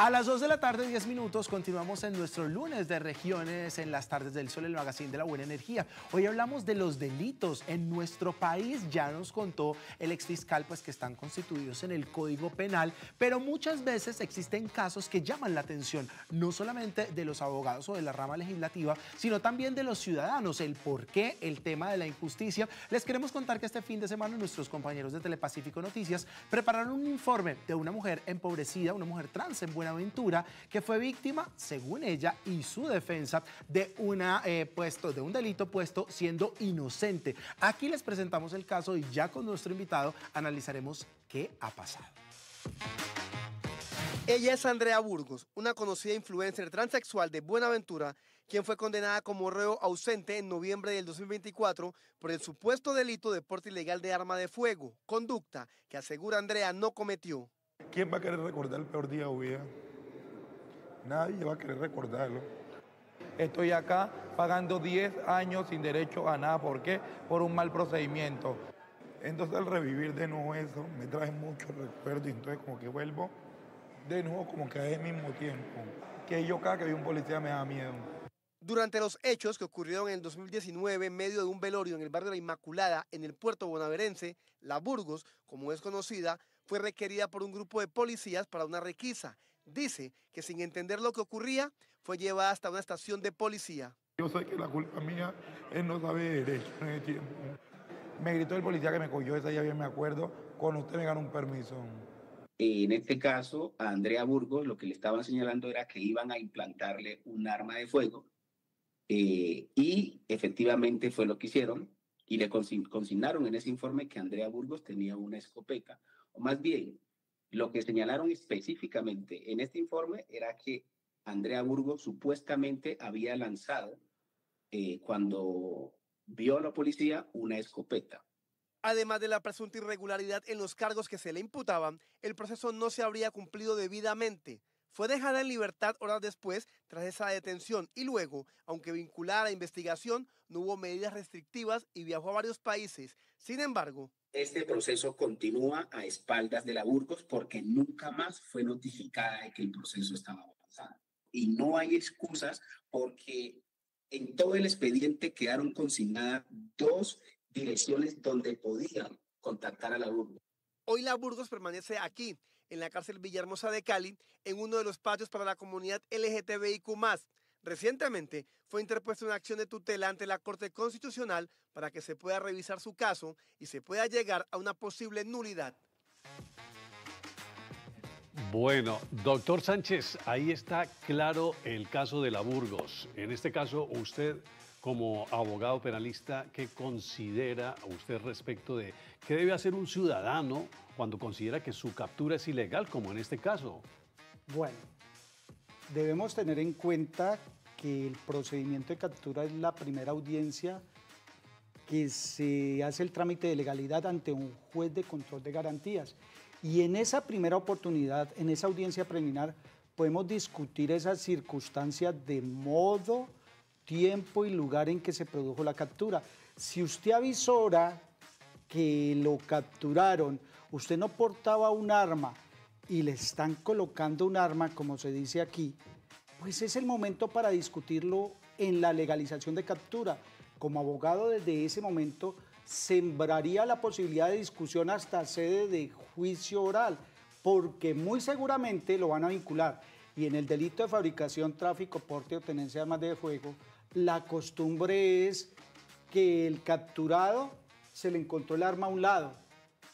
A las 2 de la tarde, 10 minutos, continuamos en nuestro lunes de regiones en las tardes del sol, el magazine de la buena energía. Hoy hablamos de los delitos en nuestro país. Ya nos contó el exfiscal pues que están constituidos en el Código Penal, pero muchas veces existen casos que llaman la atención, no solamente de los abogados o de la rama legislativa, sino también de los ciudadanos. El por qué, el tema de la injusticia. Les queremos contar que este fin de semana nuestros compañeros de Telepacífico Noticias prepararon un informe de una mujer empobrecida, una mujer trans en Buenaventura, que fue víctima, según ella y su defensa, de un delito puesto siendo inocente. Aquí les presentamos el caso y ya con nuestro invitado analizaremos qué ha pasado. Ella es Andrea Burgos, una conocida influencer transexual de Buenaventura, quien fue condenada como reo ausente en noviembre del 2024 por el supuesto delito de porte ilegal de arma de fuego, conducta que asegura Andrea no cometió. ¿Quién va a querer recordar el peor día de su vida? Nadie va a querer recordarlo. Estoy acá pagando 10 años sin derecho a nada. ¿Por qué? Por un mal procedimiento. Entonces al revivir de nuevo eso, me trae muchos recuerdos y entonces como que vuelvo de nuevo como que a ese mismo tiempo. Que yo cada que vi un policía me da miedo. Durante los hechos que ocurrieron en el 2019 en medio de un velorio en el barrio La Inmaculada, en el puerto bonaerense, la Burgos, como es conocida, fue requerida por un grupo de policías para una requisa. Dice que sin entender lo que ocurría, fue llevada hasta una estación de policía. Yo sé que la culpa mía es no saber derecho en ese tiempo. Me gritó el policía que me cogió, esa ya bien me acuerdo, con usted me ganó un permiso. En este caso, a Andrea Burgos lo que le estaban señalando era que iban a implantarle un arma de fuego y efectivamente fue lo que hicieron y le consignaron en ese informe que Andrea Burgos tenía una escopeta. O más bien, lo que señalaron específicamente en este informe era que Andrea Burgos supuestamente había lanzado, cuando vio a la policía, una escopeta. Además de la presunta irregularidad en los cargos que se le imputaban, el proceso no se habría cumplido debidamente. Fue dejada en libertad horas después tras esa detención y luego, aunque vinculada a la investigación, no hubo medidas restrictivas y viajó a varios países. Sin embargo, este proceso continúa a espaldas de la Burgos porque nunca más fue notificada de que el proceso estaba avanzando. Y no hay excusas porque en todo el expediente quedaron consignadas 2 direcciones donde podían contactar a la Burgos. Hoy la Burgos permanece aquí, en la cárcel Villahermosa de Cali, en uno de los patios para la comunidad LGTBIQ+. Recientemente fue interpuesta una acción de tutela ante la Corte Constitucional para que se pueda revisar su caso y se pueda llegar a una posible nulidad. Bueno, doctor Sánchez, ahí está claro el caso de la Burgos. En este caso, usted, como abogado penalista, ¿qué considera usted respecto de qué debe hacer un ciudadano cuando considera que su captura es ilegal, como en este caso? Bueno, debemos tener en cuenta que el procedimiento de captura es la primera audiencia que se hace el trámite de legalidad ante un juez de control de garantías. Y en esa primera oportunidad, en esa audiencia preliminar, podemos discutir esas circunstancias de modo, tiempo y lugar en que se produjo la captura. Si usted avisora que lo capturaron, usted no portaba un arma y le están colocando un arma, como se dice aquí, pues es el momento para discutirlo en la legalización de captura. Como abogado, desde ese momento sembraría la posibilidad de discusión hasta sede de juicio oral, porque muy seguramente lo van a vincular. Y en el delito de fabricación, tráfico, porte o tenencia de armas de fuego, la costumbre es que el capturado se le encontró el arma a un lado,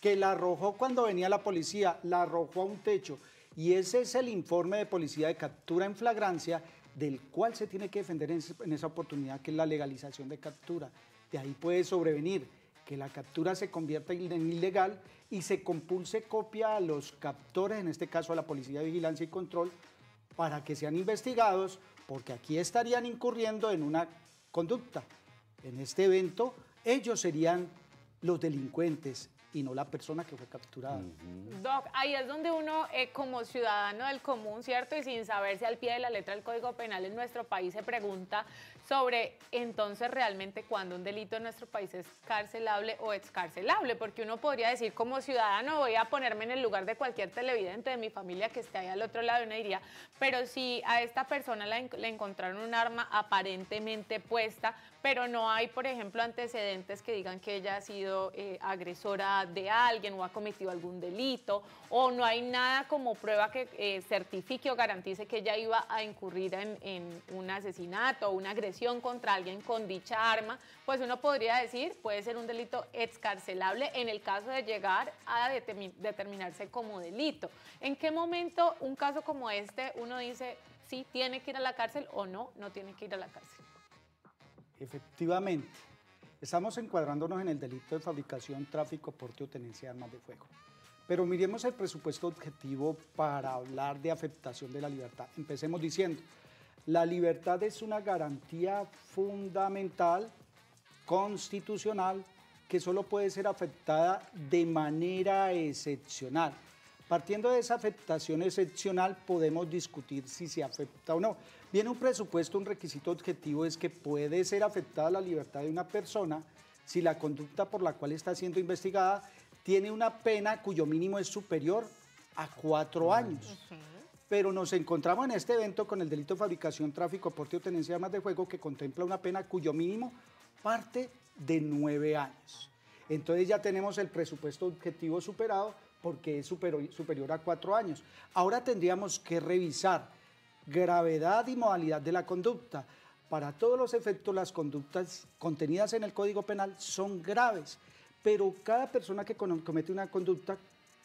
que la arrojó cuando venía la policía, la arrojó a un techo. Y ese es el informe de policía de captura en flagrancia del cual se tiene que defender en esa oportunidad, que es la legalización de captura. De ahí puede sobrevenir que la captura se convierta en ilegal y se compulse copia a los captores, en este caso a la Policía de Vigilancia y Control, para que sean investigados, porque aquí estarían incurriendo en una conducta. En este evento, ellos serían los delincuentes y no la persona que fue capturada. Doc, ahí es donde uno, como ciudadano del común, ¿cierto? Y sin saberse al pie de la letra del Código Penal en nuestro país, se pregunta sobre, entonces, realmente cuando un delito en nuestro país es carcelable o excarcelable, porque uno podría decir como ciudadano, voy a ponerme en el lugar de cualquier televidente de mi familia que esté ahí al otro lado, y uno diría, pero si a esta persona le encontraron un arma aparentemente puesta, pero no hay, por ejemplo, antecedentes que digan que ella ha sido agresora de alguien o ha cometido algún delito, o no hay nada como prueba que certifique o garantice que ella iba a incurrir en un asesinato o una agresión contra alguien con dicha arma, pues uno podría decir, puede ser un delito excarcelable en el caso de llegar a determinarse como delito. ¿En qué momento un caso como este uno dice, sí, tiene que ir a la cárcel o no, no tiene que ir a la cárcel? Efectivamente, estamos encuadrándonos en el delito de fabricación, tráfico, porte o tenencia de armas de fuego. Pero miremos el presupuesto objetivo para hablar de afectación de la libertad. Empecemos diciendo, la libertad es una garantía fundamental, constitucional, que solo puede ser afectada de manera excepcional. Partiendo de esa afectación excepcional, podemos discutir si se afecta o no. Bien, un presupuesto, un requisito objetivo es que puede ser afectada la libertad de una persona si la conducta por la cual está siendo investigada tiene una pena cuyo mínimo es superior a 4 años. Pero nos encontramos en este evento con el delito de fabricación, tráfico, porte o tenencia de armas de fuego que contempla una pena cuyo mínimo parte de 9 años. Entonces ya tenemos el presupuesto objetivo superado porque es superior a 4 años. Ahora tendríamos que revisar gravedad y modalidad de la conducta. Para todos los efectos, las conductas contenidas en el Código Penal son graves, pero cada persona que comete una conducta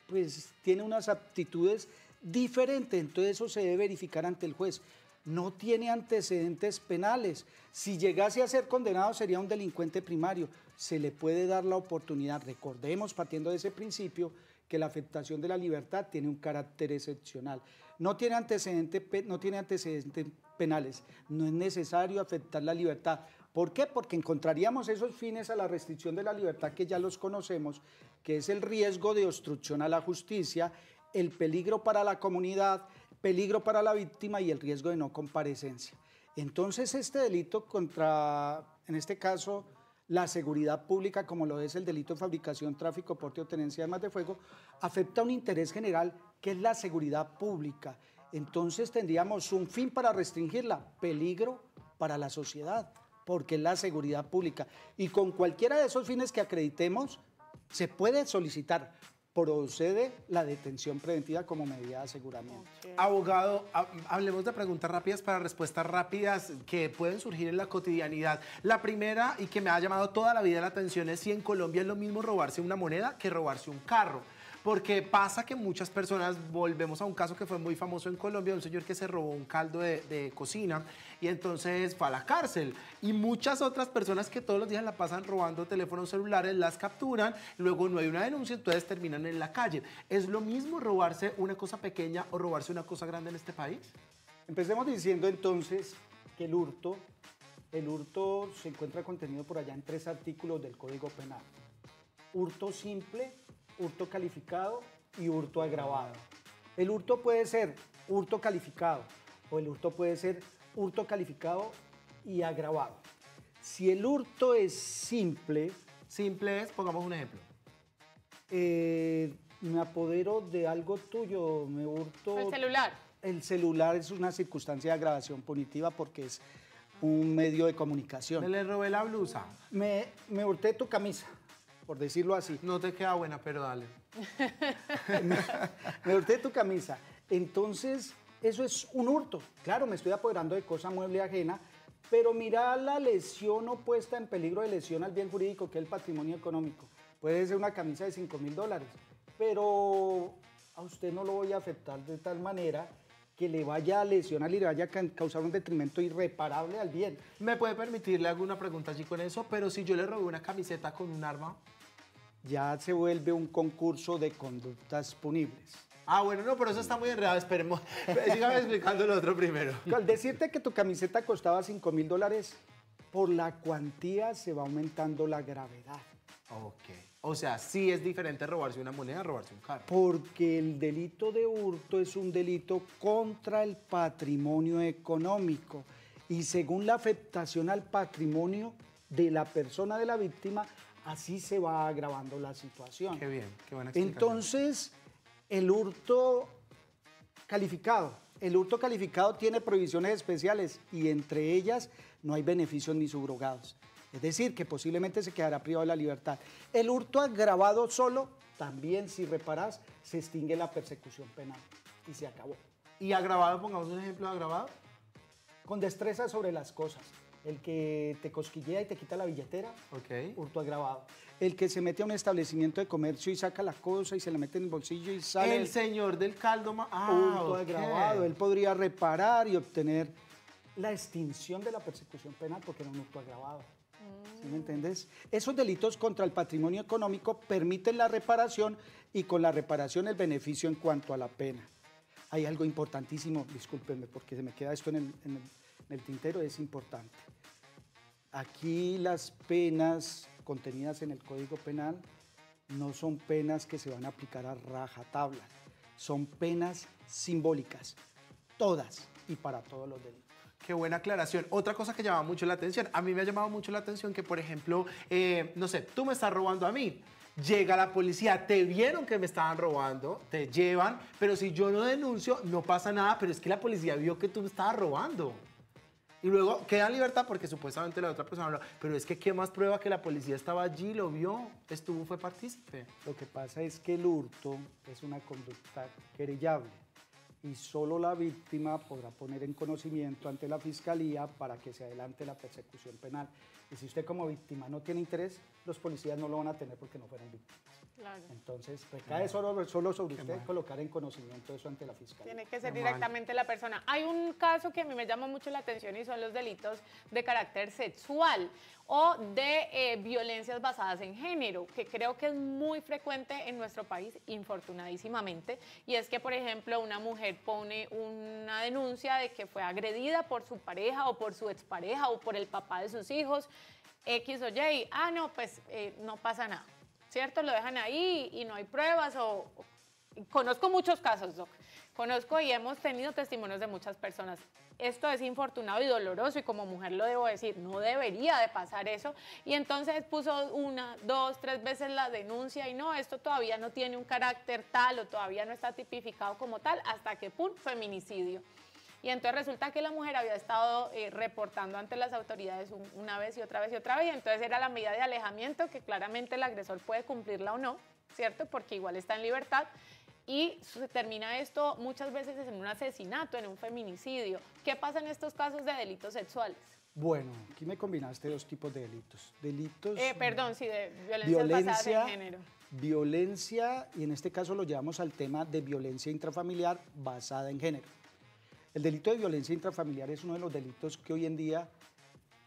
pues tiene unas aptitudes diferentes, entonces eso se debe verificar ante el juez. No tiene antecedentes penales. Si llegase a ser condenado sería un delincuente primario. Se le puede dar la oportunidad. Recordemos, partiendo de ese principio, que la afectación de la libertad tiene un carácter excepcional. No tiene antecedentes penales. No es necesario afectar la libertad. ¿Por qué? Porque encontraríamos esos fines a la restricción de la libertad que ya los conocemos, que es el riesgo de obstrucción a la justicia, el peligro para la comunidad, peligro para la víctima y el riesgo de no comparecencia. Entonces, este delito contra, en este caso, la seguridad pública, como lo es el delito de fabricación, tráfico, porte o tenencia de armas de fuego, afecta un interés general que es la seguridad pública. Entonces, tendríamos un fin para restringirla, peligro para la sociedad, porque es la seguridad pública. Y con cualquiera de esos fines que acreditemos, se puede solicitar. Procede la detención preventiva como medida de aseguramiento. Abogado, hablemos de preguntas rápidas para respuestas rápidas que pueden surgir en la cotidianidad. La primera, y que me ha llamado toda la vida la atención, es si en Colombia es lo mismo robarse una moneda que robarse un carro. Porque pasa que muchas personas, volvemos a un caso que fue muy famoso en Colombia, un señor que se robó un caldo de cocina y entonces fue a la cárcel. Y muchas otras personas que todos los días la pasan robando teléfonos celulares, las capturan, luego no hay una denuncia, entonces terminan en la calle. ¿Es lo mismo robarse una cosa pequeña o robarse una cosa grande en este país? Empecemos diciendo entonces que el hurto se encuentra contenido por allá en 3 artículos del Código Penal. Hurto simple, hurto calificado y hurto agravado. El hurto puede ser hurto calificado o el hurto puede ser hurto calificado y agravado. Si el hurto es simple... Simple es, pongamos un ejemplo. Me apodero de algo tuyo, me hurto... El celular. El celular es una circunstancia de agravación punitiva porque es un medio de comunicación. Me le robé la blusa. Me hurté tu camisa, por decirlo así. No te queda buena, pero dale. Me hurté tu camisa. Entonces, eso es un hurto. Claro, me estoy apoderando de cosa mueble ajena, pero mira la lesión o puesta en peligro de lesión al bien jurídico, que es el patrimonio económico. Puede ser una camisa de $5.000, pero a usted no lo voy a afectar de tal manera que le vaya a lesionar y le vaya a causar un detrimento irreparable al bien. ¿Me puede permitirle alguna pregunta allí con eso? Pero si yo le robé una camiseta con un arma... Ya se vuelve un concurso de conductas punibles. Ah, bueno, no, pero eso está muy enredado. Esperemos. Sígame explicando lo otro primero. Al decirte que tu camiseta costaba $5.000, por la cuantía se va aumentando la gravedad. Ok. O sea, sí es diferente robarse una moneda a robarse un carro. Porque el delito de hurto es un delito contra el patrimonio económico y según la afectación al patrimonio de la persona de la víctima, así se va agravando la situación. Qué bien, qué buena explicación. Entonces, el hurto calificado tiene prohibiciones especiales y entre ellas no hay beneficios ni subrogados. Es decir, que posiblemente se quedará privado de la libertad. El hurto agravado solo, también si reparás, se extingue la persecución penal y se acabó. ¿Y agravado? Pongamos un ejemplo de agravado. Con destreza sobre las cosas. El que te cosquillea y te quita la billetera, hurto agravado. El que se mete a un establecimiento de comercio y saca la cosa y se la mete en el bolsillo y sale. El señor del caldo. Hurto agravado. Él podría reparar y obtener la extinción de la persecución penal porque era un hurto agravado. ¿Sí me entiendes? Esos delitos contra el patrimonio económico permiten la reparación y con la reparación el beneficio en cuanto a la pena. Hay algo importantísimo, discúlpenme porque se me queda esto en el tintero, es importante. Aquí las penas contenidas en el Código Penal no son penas que se van a aplicar a rajatabla, son penas simbólicas, todas y para todos los delitos. Qué buena aclaración. Otra cosa que llama mucho la atención, a mí me ha llamado mucho la atención que, por ejemplo, no sé, tú me estás robando a mí, llega la policía, te vieron que me estaban robando, te llevan, pero si yo no denuncio, no pasa nada, pero es que la policía vio que tú me estabas robando. Y luego queda en libertad porque supuestamente la otra persona no. Pero es que ¿qué más prueba que la policía estaba allí, lo vio, fue partícipe? Lo que pasa es que el hurto es una conducta querellable y solo la víctima podrá poner en conocimiento ante la fiscalía para que se adelante la persecución penal. Y si usted como víctima no tiene interés, los policías no lo van a tener porque no fueron víctimas. Claro. Entonces, recae solo sobre usted colocar en conocimiento eso ante la fiscalía. Tiene que ser directamente la persona. Hay un caso que a mí me llama mucho la atención y son los delitos de carácter sexual o de violencias basadas en género, que creo que es muy frecuente en nuestro país, infortunadísimamente, y es que, por ejemplo, una mujer pone una denuncia de que fue agredida por su pareja o por su expareja o por el papá de sus hijos, X o Y, no, pues no pasa nada. ¿Cierto? Lo dejan ahí y no hay pruebas conozco muchos casos, Doc. Conozco y hemos tenido testimonios de muchas personas. Esto es infortunado y doloroso y como mujer lo debo decir, no debería de pasar eso. Y entonces puso 1, 2, 3 veces la denuncia y no, esto todavía no tiene un carácter tal o todavía no está tipificado como tal hasta que, ¡pum!, feminicidio. Y entonces resulta que la mujer había estado reportando ante las autoridades una vez y otra vez y otra vez, y entonces era la medida de alejamiento que claramente el agresor puede cumplirla o no, ¿cierto? Porque igual está en libertad, y se termina esto muchas veces en un asesinato, en un feminicidio. ¿Qué pasa en estos casos de delitos sexuales? Bueno, aquí me combinaste dos tipos de delitos. De violencias basadas en género. Violencia, y en este caso lo llevamos al tema de violencia intrafamiliar basada en género. El delito de violencia intrafamiliar es uno de los delitos que hoy en día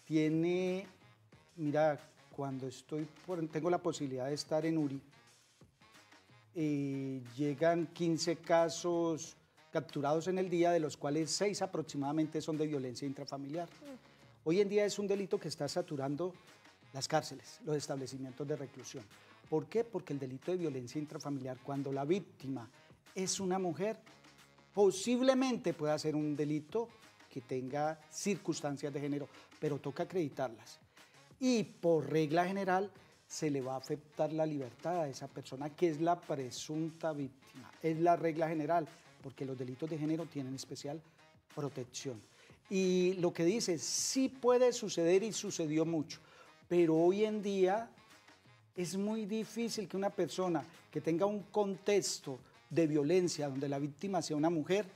tiene, mira, cuando tengo la posibilidad de estar en URI, llegan 15 casos capturados en el día, de los cuales 6 aproximadamente son de violencia intrafamiliar. Hoy en día es un delito que está saturando las cárceles, los establecimientos de reclusión. ¿Por qué? Porque el delito de violencia intrafamiliar, cuando la víctima es una mujer, posiblemente pueda ser un delito que tenga circunstancias de género, pero toca acreditarlas. Y por regla general se le va a afectar la libertad a esa persona que es la presunta víctima. Es la regla general, porque los delitos de género tienen especial protección. Y lo que dice, sí puede suceder y sucedió mucho, pero hoy en día es muy difícil que una persona que tenga un contexto de violencia donde la víctima sea una mujer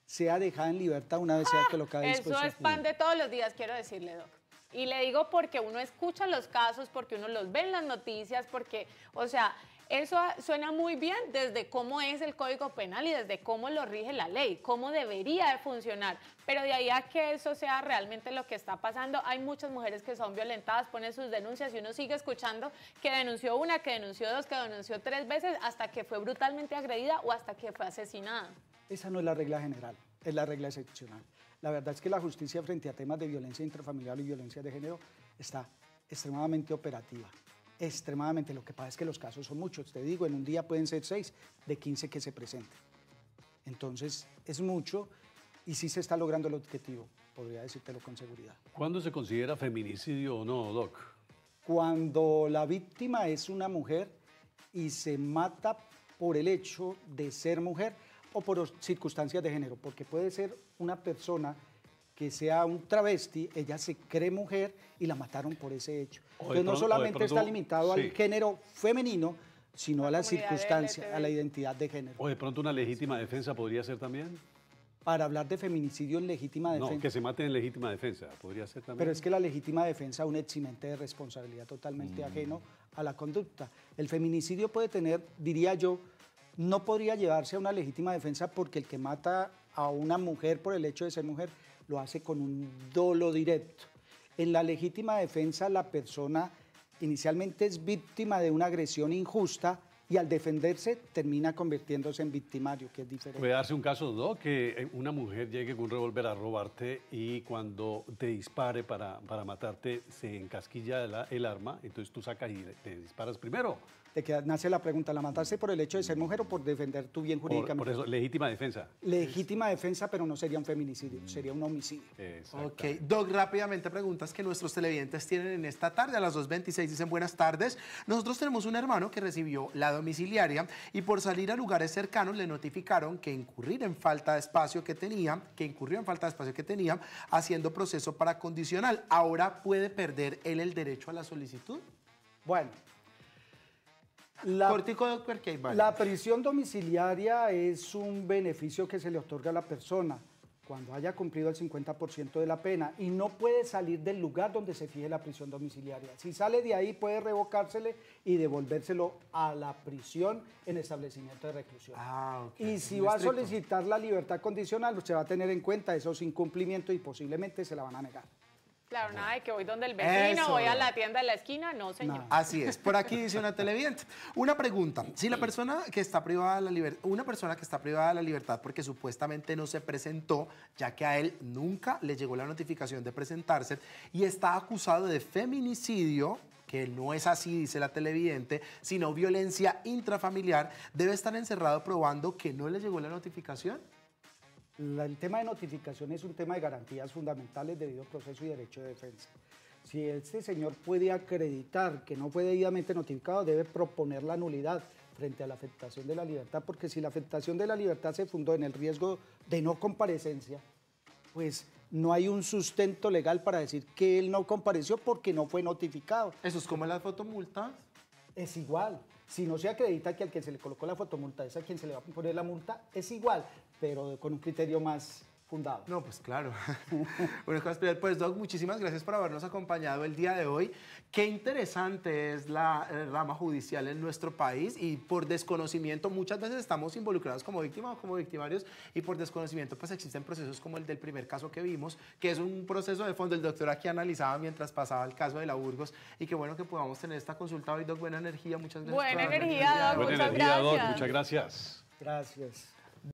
sea dejada en libertad una vez sea colocada a disposición. Eso es pan de todos los días, quiero decirle, Doc. Y le digo porque uno escucha los casos, porque uno los ve en las noticias, porque, o sea, eso suena muy bien desde cómo es el Código Penal y desde cómo lo rige la ley, cómo debería de funcionar. Pero de ahí a que eso sea realmente lo que está pasando, hay muchas mujeres que son violentadas, ponen sus denuncias y uno sigue escuchando que denunció 1, que denunció 2, que denunció 3 veces hasta que fue brutalmente agredida o hasta que fue asesinada. Esa no es la regla general, es la regla excepcional. La verdad es que la justicia frente a temas de violencia intrafamiliar y violencia de género está extremadamente operativa. Extremadamente. Lo que pasa es que los casos son muchos. Te digo, en un día pueden ser 6 de 15 que se presenten. Entonces, es mucho y sí se está logrando el objetivo, podría decírtelo con seguridad. ¿Cuándo se considera feminicidio o no, Doc? Cuando la víctima es una mujer y se mata por el hecho de ser mujer o por circunstancias de género, porque puede ser una persona que sea un travesti, ella se cree mujer y la mataron por ese hecho. Entonces no solamente está limitado al género femenino, sino a la circunstancia, a la identidad de género. O de pronto una legítima defensa podría ser también. Para hablar de feminicidio en legítima defensa. No, que se maten en legítima defensa, podría ser también. Pero es que la legítima defensa es un eximente de responsabilidad totalmente ajeno a la conducta. El feminicidio puede tener, diría yo, no podría llevarse a una legítima defensa porque el que mata a una mujer por el hecho de ser mujer lo hace con un dolo directo. En la legítima defensa la persona inicialmente es víctima de una agresión injusta y al defenderse termina convirtiéndose en victimario, que es diferente. Puede darse un caso, ¿no? Que una mujer llegue con un revólver a robarte y cuando te dispare para matarte se encasquilla el arma, entonces tú sacas y te disparas primero. Nace la pregunta, ¿la mataste por el hecho de ser mujer o por defender tu bien jurídicamente? Por eso, legítima defensa. Legítima defensa, pero no sería un feminicidio, sería un homicidio. Ok, Doc, rápidamente preguntas que nuestros televidentes tienen en esta tarde, a las 2:26 dicen buenas tardes. Nosotros tenemos un hermano que recibió la domiciliaria y por salir a lugares cercanos le notificaron que incurrió en falta de espacio que tenía, haciendo proceso para condicional. ¿Ahora puede perder él el derecho a la solicitud? Bueno. La prisión domiciliaria es un beneficio que se le otorga a la persona cuando haya cumplido el 50% de la pena y no puede salir del lugar donde se fije la prisión domiciliaria. Si sale de ahí puede revocársele y devolvérselo a la prisión en establecimiento de reclusión. Y si va a solicitar la libertad condicional, usted va a tener en cuenta esos incumplimientos y posiblemente se la van a negar. Claro, nada de que voy donde el vecino, voy a la tienda de la esquina, no, señor. No. Así es. Por aquí dice una televidente. Una pregunta. Si la persona que está privada de la libertad, una persona que está privada de la libertad porque supuestamente no se presentó, ya que a él nunca le llegó la notificación de presentarse, y está acusado de feminicidio, que no es así, dice la televidente, sino violencia intrafamiliar, ¿debe estar encerrado probando que no le llegó la notificación? El tema de notificación es un tema de garantías fundamentales, debido proceso y derecho de defensa. Si este señor puede acreditar que no fue debidamente notificado, debe proponer la nulidad frente a la afectación de la libertad, porque si la afectación de la libertad se fundó en el riesgo de no comparecencia, pues no hay un sustento legal para decir que él no compareció porque no fue notificado. ¿Eso es como las fotomultas? Es igual. Si no se acredita que al que se le colocó la fotomulta es a quien se le va a poner la multa, es igual, pero con un criterio más fundado. No, pues claro. Bueno, pues Doc, muchísimas gracias por habernos acompañado el día de hoy. Qué interesante es la rama judicial en nuestro país y por desconocimiento muchas veces estamos involucrados como víctimas o como victimarios y por desconocimiento pues existen procesos como el del primer caso que vimos, que es un proceso de fondo. El doctor aquí analizaba mientras pasaba el caso de la Burgos y qué bueno que podamos tener esta consulta hoy, Doc. Buena energía, muchas gracias. Buena energía, Doc. Buena energía, Doc. Muchas gracias. Gracias.